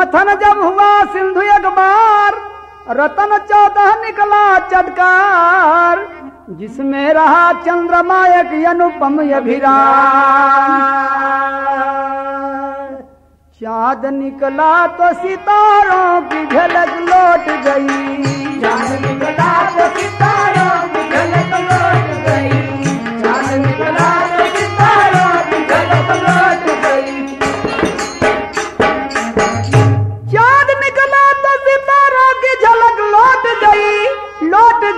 मथन जब हुआ सिंधु एक बार, रतन 14 निकला चटकार, जिसमें रहा चंद्रमा एक अनुपम अभिराम। चांद निकला तो सितारों की झलक लौट गई, चांद निकला तो सितारों की झलक लौट गई, चांद निकला तो सितारों की झलक लौट गई। चांद निकला तो सितारों की झलक लौट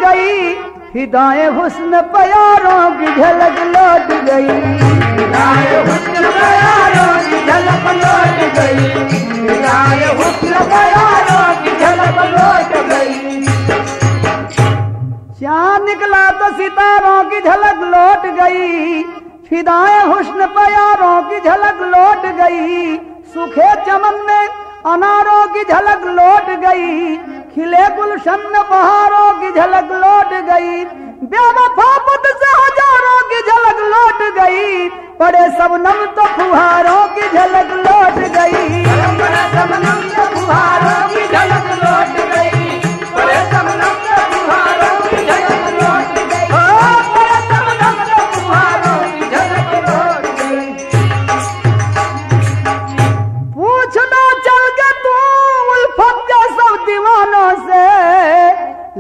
गई, हिदाए हुस्न प्यारों की झलक लौट गई, हिदाए हुस्न प्यारों की झलक लौट गई, हिदाए हुस्न प्यारों की झलक लौट गई। चांद निकला तो सितारों की झलक लौट गई, फिदाए हुस्न प्यारों की झलक लौट गई, सूखे चमन में अनारों की झलक लौट गई, खिले गुलशन में बहारों की झलक लौट गई, बेवफा बुत से हजारों की झलक लौट गई, पड़े सबनम तो फुहारों की झलक लौट गई, पड़े सबनम तो फुहारों की झलक लौट गई, पड़े सबनम तो फुहारों की झलक लौट गई, पड़े सबनम तो फुहारों की झलक लौट गई। पूछना चल के तू उल्फत के सब दीवानों से,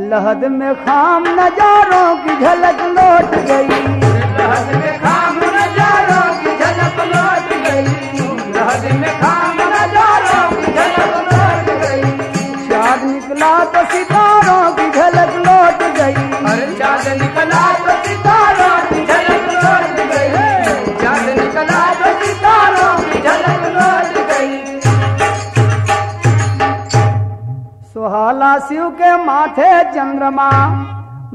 लहद में खाम नजारों की झलक लौट गई, लहद में खाम नजारों की झलक लौट गई, लहद में खाम नजारों की झलक लौट गई। चाँद निकला तो सितारों की झलक लौट गई, अरे चाँद निकला तो सितारों की झलक लौट गई, चाँद निकला तो सितारों की झलक लौट गई। सुहाला शिव के माथे चंद्रमा,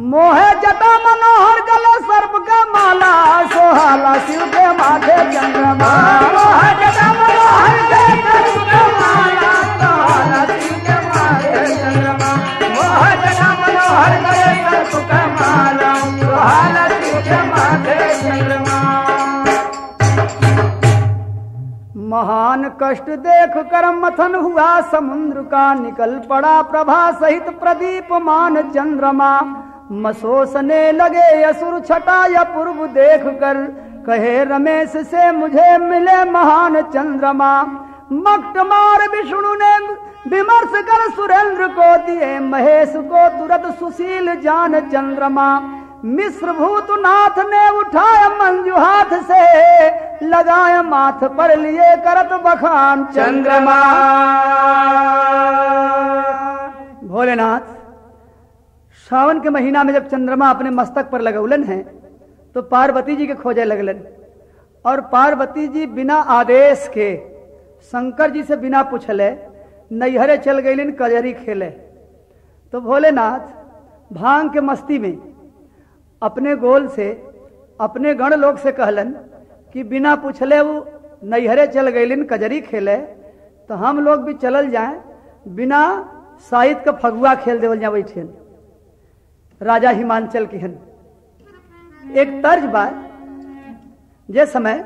मोहे जटा मनोहर गले सर्प का माला, सुहाला शिव के माथे चंद्रमा, मोहे जटा मनोहर गले सर्प का माला, सुहाला शिव के माथे चंद्रमा, मोहे जटा मनोहर गले सर्प का माला, सुहाला शिव के माथे चंद्रमा। महान कष्ट देख कर मथन हुआ समुद्र का, निकल पड़ा प्रभा सहित प्रदीपमान चंद्रमा, मसोसने लगे असुर छटा या पूर्व देख कर, कहे रमेश से मुझे मिले महान चंद्रमा, मक्टमार विष्णु ने विमर्श कर सुरेंद्र को दिए, महेश को तुरंत सुशील जान चंद्रमा, मिश्र भूतनाथ ने उठाया मंजू हाथ से, लगाए माथ पर लिए करत बखान चंद्रमा। भोलेनाथ सावन के महीना में जब चंद्रमा अपने मस्तक पर लगौलन है तो पार्वती जी के खोजे लगलन, और पार्वती जी बिना आदेश के शंकर जी से बिना पूछले नैहरे चल गईलिन कजरी खेले। तो भोलेनाथ भांग के मस्ती में अपने गोल से अपने गण लोग से कहलन कि बिना पूछले वो नैहरे चल गईलिन कजरी खेले, तो हम लोग भी चलल जाएं, बिना साहित्य का फगुआ खेल देवल जा बैठे। राजा हिमांचल की हन एक तर्ज बा, जे समय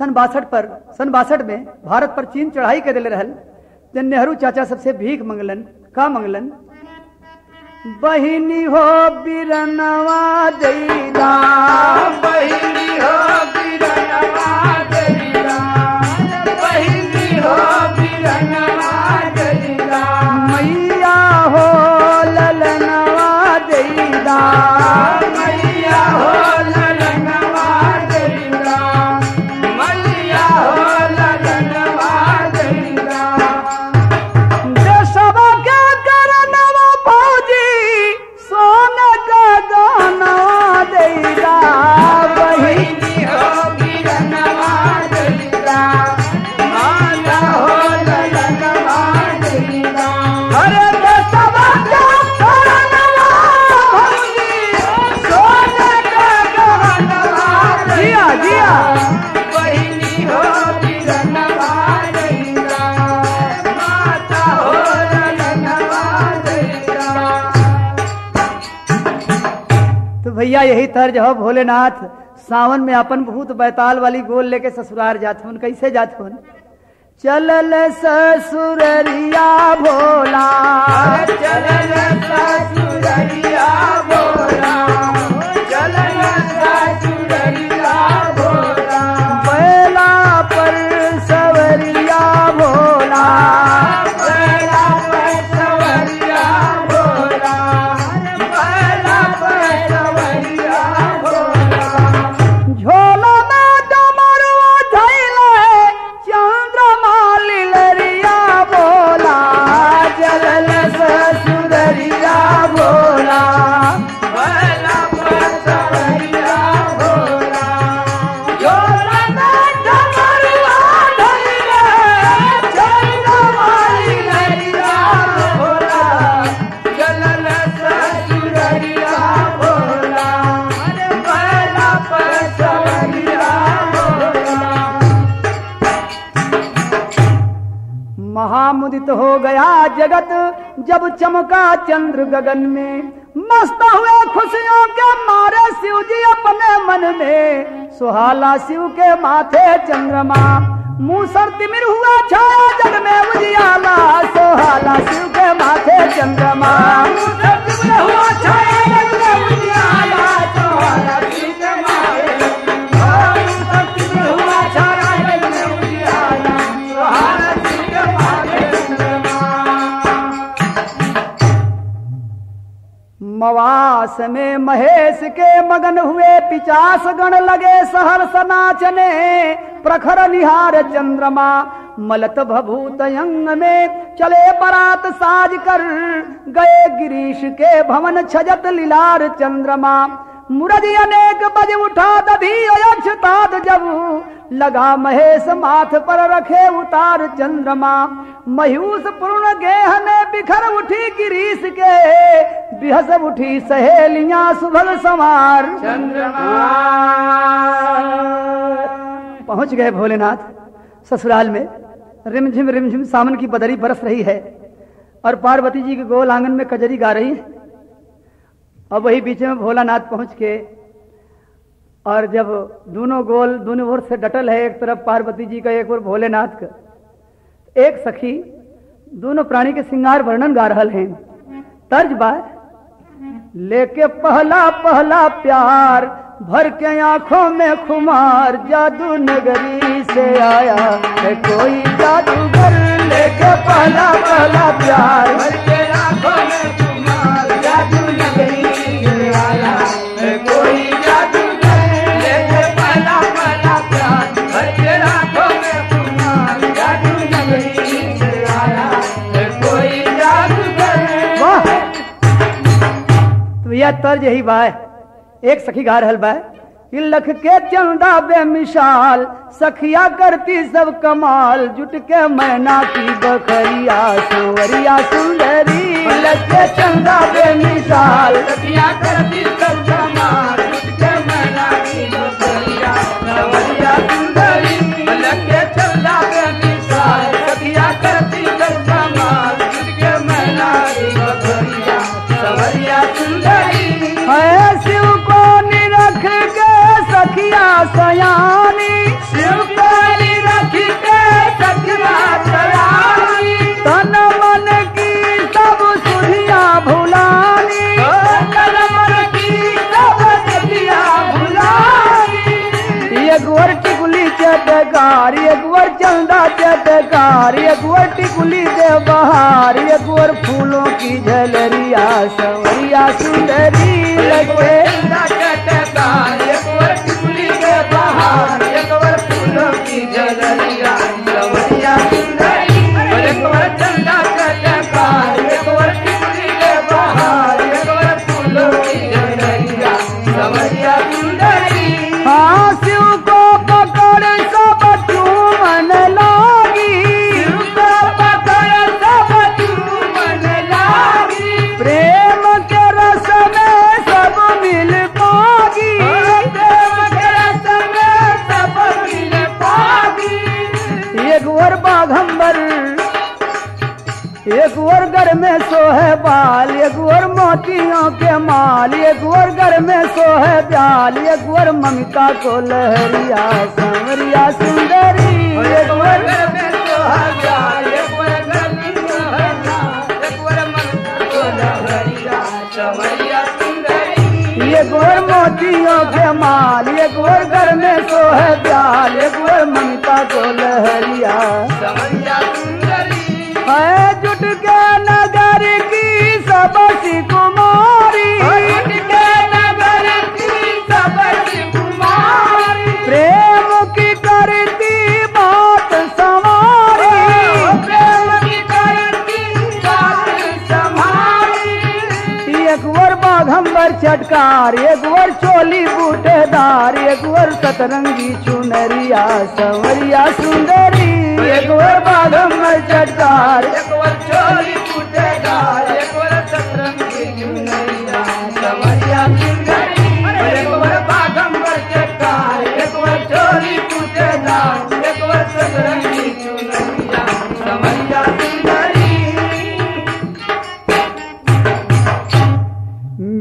सन 62 में भारत पर चीन चढ़ाई कर दिले रहल, ते नेहरू चाचा सबसे भीख मंगलन। का मंगलन? बहिनी हो बिरनवा देदा, बहिनी हो बिरनवा देदा, बहिनी हो बिरनवा देदा, मैया हो ललनवा देदा, मैया हो ललनवा देदा, मैया हो ललनवा देदा। देशवा के करनवा फौजी सोने का गाना देदा, बहिनी हो बिरनवा देदा, माला हो ललनवा देदा। अरे देशवा के करनवा फौजी सोने का गाना जिया जिया बहिनी हो बिरनवा देदा, माता हो ललनवा देदा। तो भैया यही तर्ज हो। भोलेनाथ सावन में अपन भूत बैताल वाली गोल लेके ससुराल जात हन। कैसे जात हन? चलल ससुररिया भोला, चलल ससुररिया भोला, चलल ससुररिया भोला, बैला पर सवरिया भोला, बैला पर सवरिया भोला, बैला पर सवरिया भोला, झोला में डमरुआ धइले चंद्रमा लीलरिया भोला, चलल ससुररिया भोला, बैला पर सवरिया भोला, झोला में डमरुआ धइले चंद्रमा लीलरिया भोला, चलल ससुररिया भोला, बैला पर सवरिया भोला। महामुदित हो गया जगत जब चमका चंद्र गगन में, मस्त हुए खुशियों के मारे शिव जी अपने मन में, सुहाला शिव के माथे चंद्रमा, मूसर तिमिर हुआ छाया जग में उजियाला, सुहाला शिव के माथे चंद्रमा, हुआ छाया जग में उजियाला, सुहाला शिव के माथे चंद्रमा, हुआ छाया जग में उजियाला, सुहाला शिव के माथे चंद्रमा। मवास में महेश के मगन हुए पिचास गण लगे सहर्ष नाचने, प्रखर निहार चंद्रमा, मलत भभूत अंग में चले बरात साज कर, गए गिरीश के भवन छजत लीलार चंद्रमा, मुरज अनेक बज उठा दधी अक्षतात जब, लगा महेश माथ पर रखे उतार चंद्रमा, मयूस पूर्ण गेह में बिखर उठी गिरीश के, बिहस उठी सहेलियां सुभल समार चंद्रमा। पहुंच गए भोलेनाथ ससुराल में। रिमझिम सावन की बदरी बरस रही है और पार्वती जी के गोल आंगन में कजरी गा रही है। अब वही बीच में भोलानाथ पहुंच के, और जब दोनों गोल दोनों ओर से डटल है, एक तरफ पार्वती जी का एक ओर भोलेनाथ का, एक सखी दोनों प्राणी के श्रृंगार वर्णन गा रहल हैं। तर्ज बा, लेके पहला पहला प्यार भर के आंखों में खुमार, जादू नगरी से आया है कोई जादूगर, लेके पहला पहला प्यार भर के आंखों में खुमार, जादू नगरी से आया है कोई जादूगर, लेके पहला पहला प्यार भर के आंखों में खुमार, जादू नगरी से आया है कोई जादूगर। वाह! तो यह तर्ज यही बा। एक सखी गा रहल बा, लख के चंदा बेमिसाल, सखिया करती सब कमाल, जुट के मैना की बखरिया संवरिया सुंदरी, लख के चंदा बेमिसाल, सखिया करती सब कमाल, जुट के मैना की बखरिया संवरिया सुंदरी, लख के चंदा बेमिसाल, सखिया करती सब कमाल, जुट के मैना की बखरिया संवरिया सुंदरी। है शिव को निरख के सखिया सयानी, शिव को निरख के सखिया सयानी, तन मन की सब सुधिया भुलानी, तन मन की सब सुधिया भुलानी, एक वर टिकुली चटकार, एक वर चंदा चटकार, एक वर टिकुली दे बहार, एक वर फूलों की झलरिया संवरिया सुंदरी, लगे चटकार, एक वर टिकुली के बहार, एक वर फूलों की झलरिया संवरिया सुंदरी, एक वर चंदा चटकार, एक वर टिकुली के बहार, एक वर फूलों की झलरिया संवरिया सुंदरी। हाँ शिव को पकड़ सब चूमन लागी, शिव को पकड़ सब चूमन लागी, प्रेम के रस में सब मिल पागी, प्रेम के रस में सब मिल पागी, एक वर बाघंबर, एक वर घर में सोहे बाल, एक वर मोतियों के माल, एक वर घर में सोहे प्याल, एक वर ममता को लहरिया संवरिया सुंदरी, एक वर घर में सोहब्याल एक बार घर में सोहब्याल एक बार मन को लहरिया सवरिया सुंदरी ये गोर मोतियों के माल ये गोर घर में सोहे प्याल ये गोर ममता को लहरिया सवरिया सुंदरी है जुट के नगर की सबसी कुमारी जुट के नगर की सबसी कुमारी प्रेम की करती बात संवारी प्रेम की करती बात संभाली एक वर बाघंबर चटकार एक वर चोली बूटेदार एक वर सतरंगी चुनरिया संवरिया सुंदरी एक वर बाघंबर चटकार एक बार चोली फूटेदार एक बार सतरंगी चुनरिया सवरिया सुंदरी एक बार बागंबर चटकार एक बार चोली फूटेदार एक बार सतरंगी चुनरिया सवरिया सुंदरी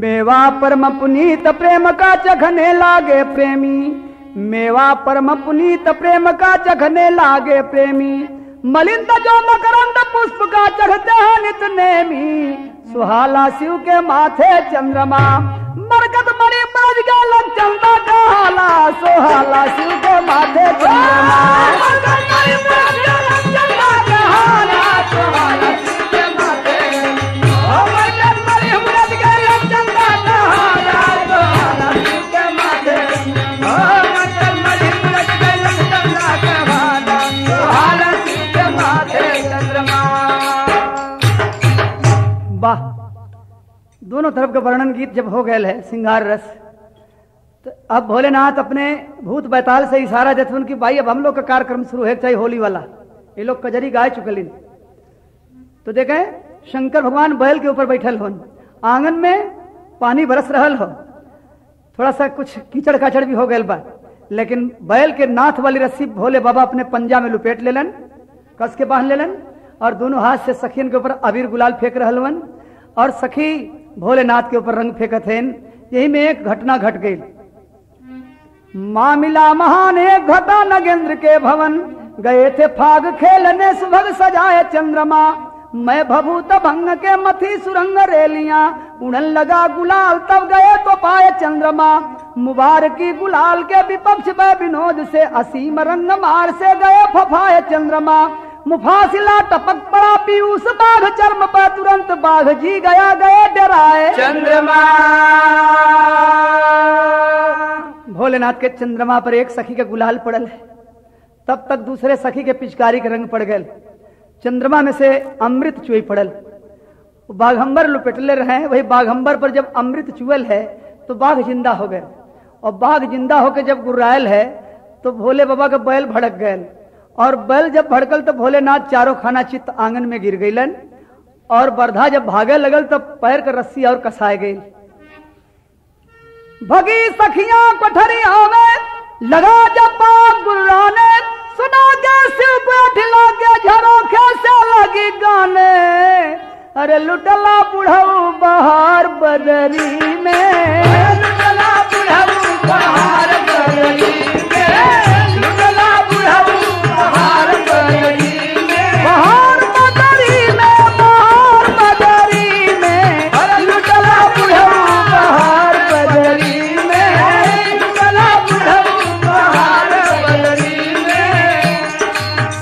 मेवा परम पुनीत प्रेम का चखने लागे प्रेमी मेवा परम पुनीत प्रेम का चखने लागे प्रेमी मलिंद जो मकरंद पुष्प का चढ़ते हैं नित नेमी सुहाला शिव के माथे चंद्रमा मरकत मणि ब्रज का लग चंदा कहाला सुहाला शिव के माथे चंद्रमा वाह दोनों तरफ का वर्णन गीत जब हो गए है सिंगार रस तो अब भोलेनाथ अपने भूत बैताल से इशारा देते उनकी भाई अब हम लोग का कार्यक्रम शुरू है चाहे होली वाला ये लोग कजरी गाय चुकलिन तो देखें शंकर भगवान बैल के ऊपर बैठल हो आंगन में पानी बरस रहल हो थोड़ा सा कुछ कीचड़ काचड़ भी हो गए बा लेकिन बैल के नाथ वाली रस्सी भोले बाबा अपने पंजा में लुपेट लेलन कस के बांध लेलन और दोनों हाथ से सखियन के ऊपर अबीर गुलाल फेंक रहलन और सखी भोलेनाथ के ऊपर रंग फेंकत हैं यही में एक घटना घट गई मामिला महान एक घटा नगेंद्र के भवन गए थे फाग खेलने सुभग सजाए चंद्रमा मैं भभूत भंग के मथी सुरंग रेलियां उड़न लगा गुलाल तब गए तो पाए चंद्रमा मुबारकी गुलाल के विपक्ष में विनोद से असीम रंग मार से गए फफाए चंद्रमा मुफासिला टपक पड़ा पीयूष बाघ चर्म पर तुरंत बाघ जी गया गए डराए चंद्रमा भोलेनाथ के चंद्रमा पर एक सखी के गुलाल पड़ल है तब तक दूसरे सखी के पिचकारी के रंग पड़ गए चंद्रमा में से अमृत चुई पड़ल बाघंबर लुपेटले रहे वही बाघंबर पर जब अमृत चुअल है तो बाघ जिंदा हो गए और बाघ जिंदा होकर जब गुर्रायल है तो भोले बाबा के बैल भड़क गए और बैल जब भड़कल तो भोलेनाथ चारों खाना चित्त आंगन में गिर गईलन और बरधा जब भागे लगल तब पैर के रस्सी और कसाए गई भगी सखियां कोठरिया में लगा जब बाघ गुर्राने सुना के शिव को ठिला के झरोखे से लगी गाने अरे लुटला बुढ़ऊ बहार बदरी में लुटला बुढ़ऊ बहार बदरी में लुटला बुढ़ऊ बहार बदरी में बहार बदरी में बहार बदरी में लुटला बुढ़ऊ बहार बदरी में लुटला बुढ़ऊ बहार बदरी में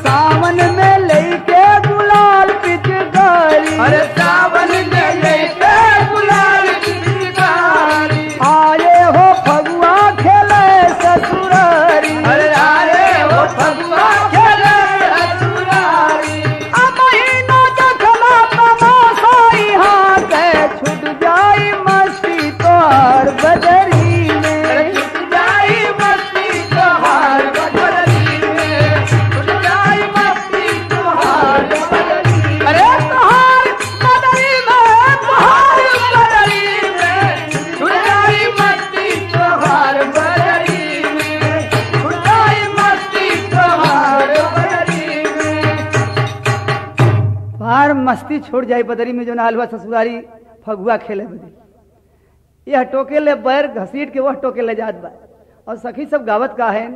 सावन में लेके गुलाल पिचकारी अरे सावन में लेके गुलाल की पिचकारी आए हो फगुआ खेले ससुरारी अरे आए हो फगुआ खेले ससुरारी महीना देखला तमाशा यहाँ के छूट जाई मस्ती तोहर बदरी में छुट जाई मस्ती तोहार बदरी में छुट जाई मस्ती तोहार बदरी में अरे तोहार बदरी में तोहार बदरी में छुट जाई मस्ती तोहार बदरी में छुट जाई मस्ती तोहार बदरी में बाहर मस्ती छोड़ जाई बदरी में जो ना हलवा ससुरारी फगुआ खेले बदरी यह टोके ले बैर घसीट के वह टोके ले जात बा और सखी सब गावत का है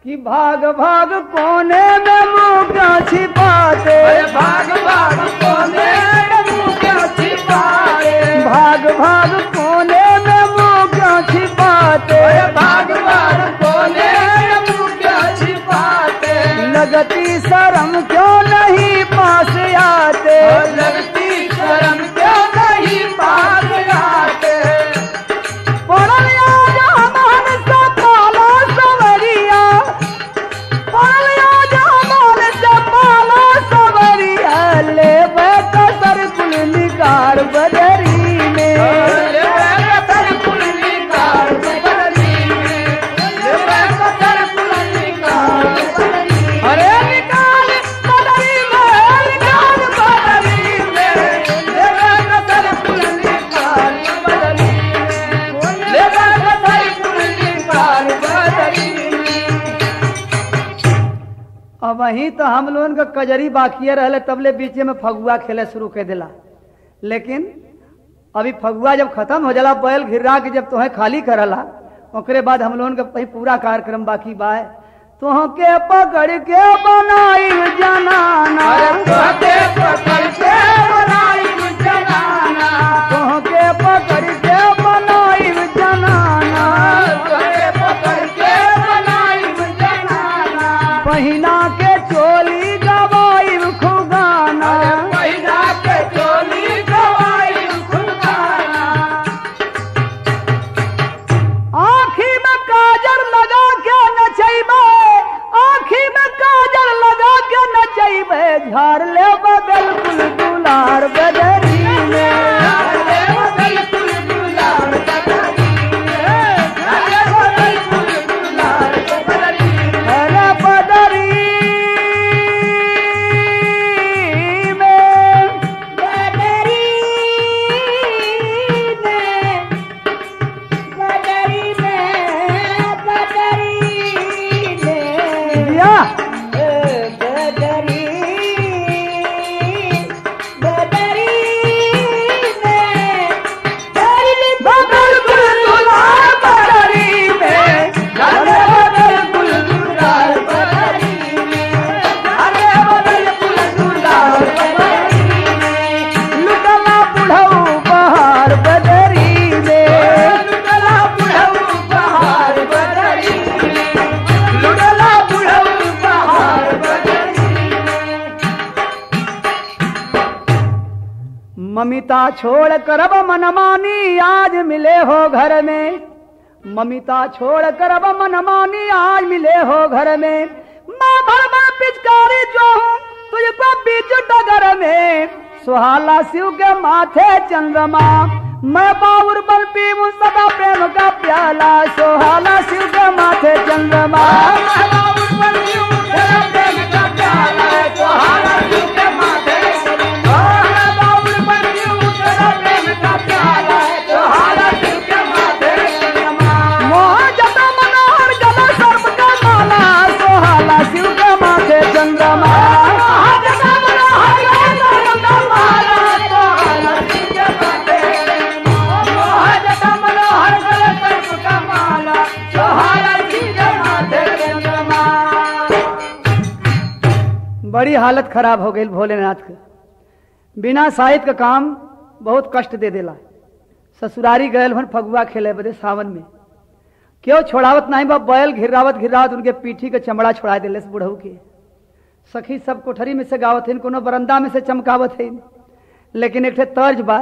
कि भाग भाग कोने में मुंह क्यों छिपाते, भाग भाग कोने में मुंह क्यों छिपाते, भाग भाग कोने में मुंह क्यों छिपाते, भाग भाग कोने में मुंह क्यों छिपाते, लगती शर्म क्यों नहीं पास आते, लगती शर्म क्यों नहीं पास आते, पड़लिया जहान से पाला सवरिया, पड़लिया जहान से पाला सवरिया, ले कसर कुल निकार बदरी में, कसर कुल निकार बदरी में, कसर कुल निकार बदरी में, अरे निकाल बदरी में, निकाल बदरी में, कसर कुल निकार बदरी में, कसर कुल निकार बदरी में। अब वहीं तो हम लोगन का कजरी बाकी रहले, तबले बीचे में फगुआ खेले शुरू कर दिला। लेकिन अभी फगुआ जब खत्म हो जाला, बैल घिरा के जब तुम्हें खाली करला, ओकरे बाद हम लोगन का पूरा कार्यक्रम बाकी बा। तुहके पकड़ के बनाई जनाना, तुहके पकड़ के बनाई जनाना, तुहके पकड़ के बनाई जनाना, तुहके पकड़ के बनाई जनाना, पहिना के चोली गवाई खुगाना, पहिना के चोली गवाई खुगाना, आँखी में काजल लगा के नचैबे, आँखी में काजल लगा के नचैबे, झाड़ ले बगल कुल दुलार बदरी में, बिल्कुल गुलाब बदरी में, बिल्कुल गुलाब बदरी में, अरे बदरी में, बदरी में, बदरी में, बदरी में, या बदरी, बदरी में, बदरी दुलार बदरी में, बिल्कुल गुलाब बदरी में, बिल्कुल गुलाब बदरी में, लुटला बुढ़ऊ बहार बदरी में, लुटला बुढ़ऊ बहार बदरी में, लुटला बुढ़ऊ बहार बदरी में। ममिता छोड़ कर अब मनमानी आज मिले हो घर में, ममिता छोड़ कर अब मनमानी आज मिले हो घर में, माँ भर में पिचकारी जो हूँ तुझको बीच डगर में, सुहाला शिव के माथे चंद्रमा, मैं बाउर बन पीऊं सदा प्रेम का प्याला, सुहाला शिव के माथे चंद्रमा, मोह जटा मनोहर जल सर्प का माला, सुहाला शिव के माथे चंद्रमा, बड़ी हालत खराब हो गई भोलेनाथ के। बिना साहित्य का काम बहुत कष्ट दे देला। ससुरारी गयल हन फगुआ खेले बदे सावन में, क्यों छोड़ावत नहीं बा, बैल घिरावत घिरावत उनके पीठी के चमड़ा छोड़ा दिले बुढ़ऊ के। सखी सब कोठरी में से गावत है, कोनो बरंदा में से चमकावत है। लेकिन एक तर्ज बा,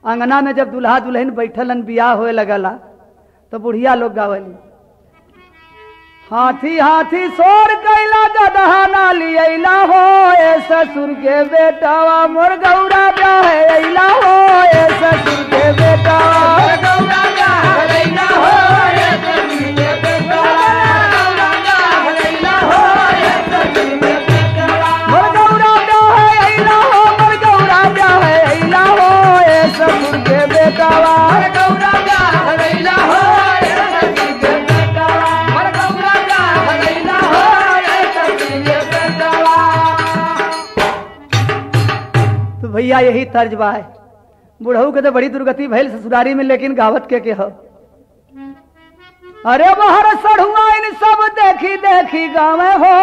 अंगना में जब दुल्हा दुल्हन बैठलन बियाह होए लगला तो बुढ़िया लोग गावली, हाथी हाथी सोर कैला गदहा ना लियला हो, ए ससुर के बेटावा मोर गौरा ब्याह अइला हो, ए ससुर के बेटावा गौरा ब्याह लैला हो, ए ससुर के बेटावा, गौरा ब्याह लैला हो, ए ससुर के बेटावा, मोर गौरा ब्याह अइला हो, मोर गौरा ब्याह अइला हो, ए ससुर के बेटावा गौरा ब्याह लैला हो, ए ससुर के बेटावा, गौरा ब्याह लैला हो, ए ससुर के बेटावा। तो भैया यही तर्ज बा है। बुढ़ऊ के तो बड़ी दुर्गति भइल ससुरारी में, लेकिन गावत के हो अरे वहर सढ़ुआइन सब देखी देखी गावे हो,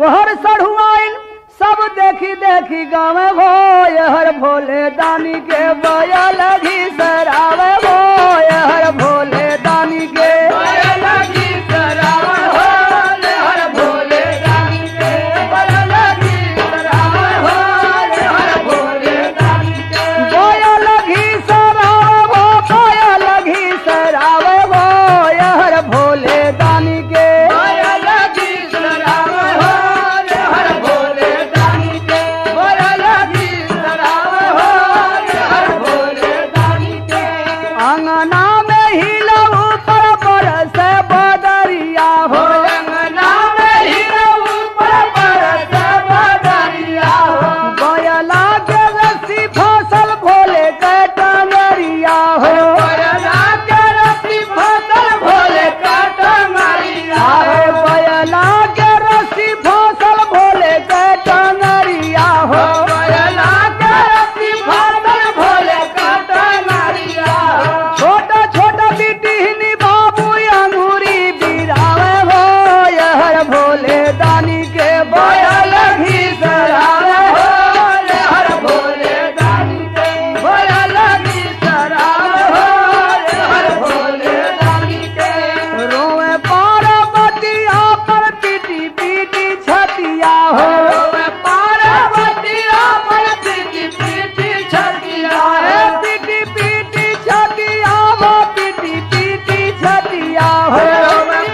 वहर सढ़ुआइन सब देखी देखी गावे हो, यहर भोले दानी के बया लगी सरावे हो, यहर भोले दानी के बया लगी सरावे हो, यहर भोले दानी के बया लगी सरावे हो, यहर भोले दानी के बया लगी सरावे हो, बया लगी सरावे हो, यहर भोले दानी के बया लगी सरावे हो, यहर भोले दानी के बया लगी सरावे हो, यहर भोले दानी के अंगना में ही लहू पर बरस बदरिया हो, अंगना में ही ऊपर बरस बदरिया हो, बयला के रस्सी फसल भोले के टंगरिया हो, बयला के रस्सी फसल भोले का टंगरिया अरे हो, बयला के रस्सी फसल भोले के टंगरिया हो, बयला के रस्सी फसल भोले का टंगरिया हो, छोटा छोटा बिटिहनी बाबू अंगूरी बिरावे हो, यहर भोले दानी के बया लगी सरावे हो, हर भोले दानी के बया लगी सरावे हो, हर भोले दानी के रोए पार्वतिया पर पीटी पीटी छतिया हो, पार्वतिया पर पीटी पीटी छतिया है, पीटी पीटी छतिया हो, पीटी पीटी छतिया हो,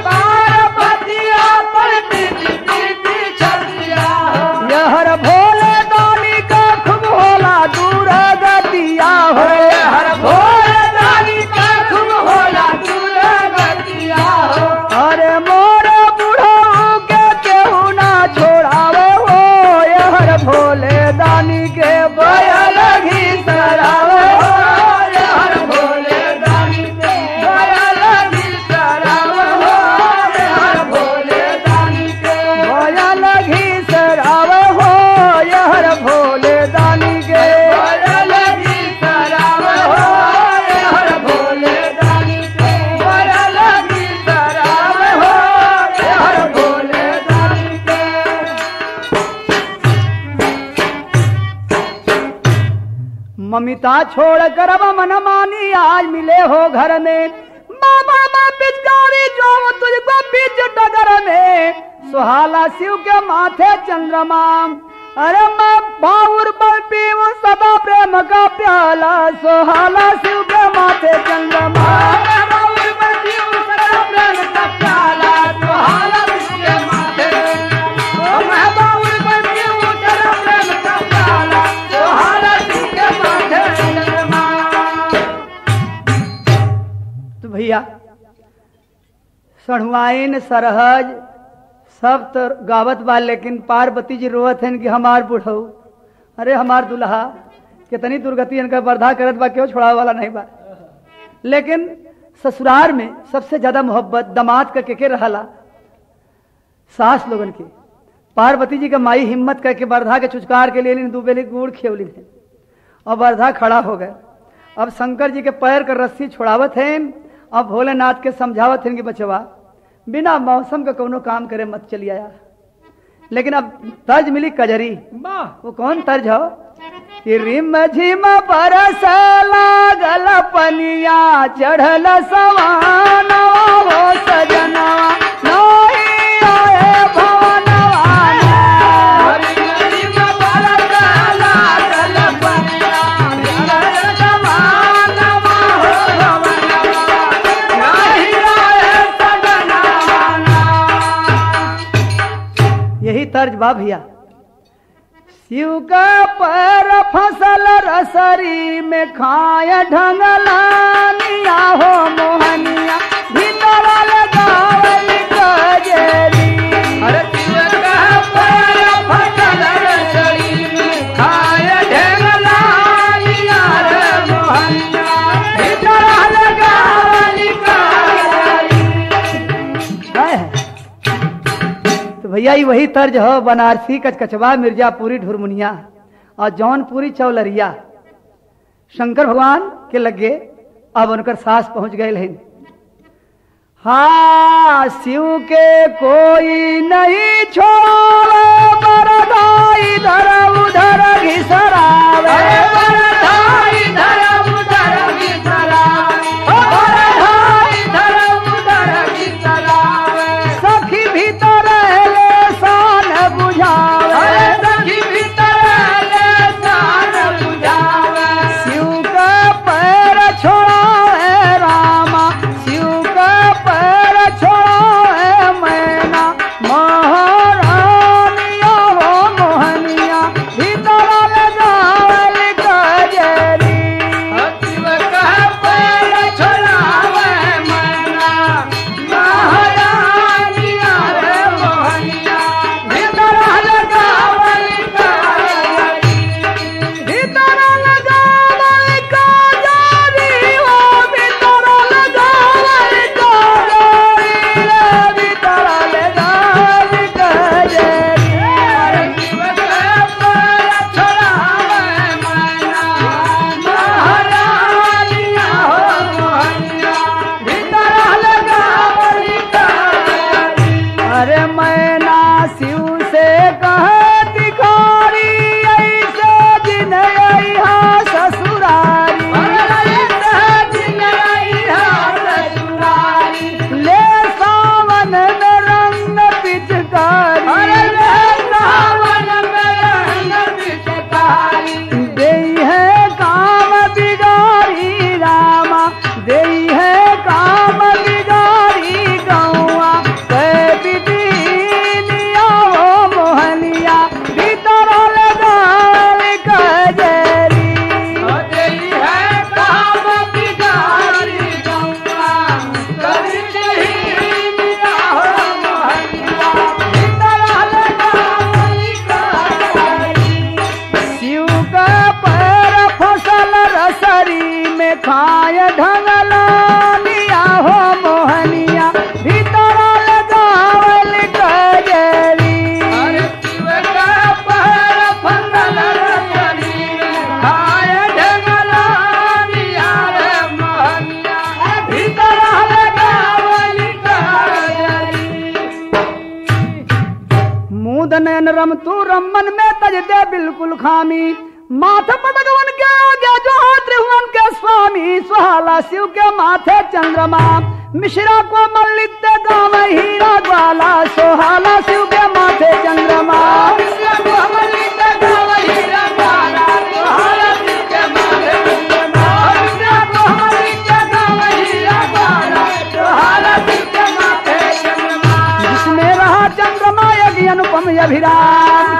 पार्वतिया पर पीटी पीटी छतिया हो, यहर भोले दानी का खूब होला दूर गतिया हो, हर भोले दानी का खूब होला दूर गतिया हो, अरे मोर बुढ़ाऊ के केहू ना छोड़ावे हो, यहर भोले दानी के बया लगी सरावे हो, हर भोले दानी के बया लगी सरावे हो, हर भोले दानी के बया लगी सरावे हो, यहर भोले दानी के बया लगी सरावे हो, हर भोले दानी के बया लगी सरावे हो, हर भोले दानी के ममिता छोड़ कर अब मन मानी आज मिले हो घर में, मामा माँ पिचकारी जो तुझको बीच डगर में, सुहाला शिव के माथे चंद्रमा, अरे मैं बाउर पर पीऊं सदा प्रेम का प्याला, सुहाला शिव के माथे चंद्रमा, तो भैया सढ़ुआइन सरहज सब तो गावत बा, लेकिन पार्वती जी रोवत हैं कि हमार बुढ़ऊ, अरे हमार दुल्हा कितनी दुर्गति इनका बर्धा करत बा, क्यों छोड़ावे वाला नहीं बा। लेकिन ससुराल में सबसे ज्यादा मोहब्बत दामाद का के रहला सास लोगन की। पार्वती जी का माई हिम्मत करके बर्धा के चुचकार के लिए दूबेली गुड़ खेवली थे और बर्धा खड़ा हो गए। अब शंकर जी के पैर का रस्सी छोड़ावत हैं, अब भोलेनाथ के समझावत हैं कि बचवा बिना मौसम का कोनो काम करे मत चली आया। लेकिन अब तर्ज मिली कजरी, वो कौन तर्ज हो कि रिम झिम बरस लागल पनिया, चढ़ल सवाना वो सजनवा नहीं आए भवनवा। यही तर्ज बा भैया। शिव का पैर फसल रसरी में खाए ढंगलानिया हो मोहनिया, भीतर लगावल कजरी। अरे शिव का पैर फसल रसरी में खाए ढंगलानिया रे मोहनिया, भीतर लगावल कजरी। तो भैया ये वही तर्ज हो बनारसी कचकचवा मिर्जापुरी ढुरमुनिया और जौनपुरी चौलरिया। शंकर भगवान के लगे अब उनकर सास पहुंच गए हैं। हाँ शिव के कोई नहीं छोड़े, बरधा इधर उधर घिसरावे, बरधा इधर उधर घिसरावे, बरधा इधर उधर घिसरावे। सखी भीतर ले शान बुझावे, सखी भीतर ले शान बुझावे। शिव का पैर छोड़ावे रामा, शिव का पैर छोड़ावे मैना, महारानिया हो मोहनिया, भीतर ले जावल कजरी। शिव का पैर छोड़ावे मैना, महारानिया रे मोहनिया, भीतर लगावल कजरी। भीतर लगावल कजरी, ओ भीतर लगावल कजरी रे, भीतर लगावल कजरी। शिव का पैर छोड़ावे मैना, महारानिया हो मोहनिया, भीतर लगावल कजरी। अरे मैना शिव से कह दिखारी, ऐसे दिन यहाँ ससुरारी, ले सावन में रंग पिचकारी, देई है काम बिगाड़ी रामा, देई है काम बिगाड़ी गौआ, कै बिटिया हो मोहनिया, भीतर लगाल कजरी। शिव का पैर फसल रसरी में खाए ढंगलानिया हो मोहनिया, भीतर लगावल कजरी। मूद नयन रम तू रमन में तज दे बिल्कुल खामी, माथे पटकवन के आगे जो हो त्रिभुवन के स्वामी, सुहाला शिव के माथे चंद्रमा, मिश्रा को मल्लित गाँव हीरा ग्वाला, सुहाला शिव के माथे चंद्रमा। जिसमें रहा चंद्रमा यज्ञ अनुपम अभिराम,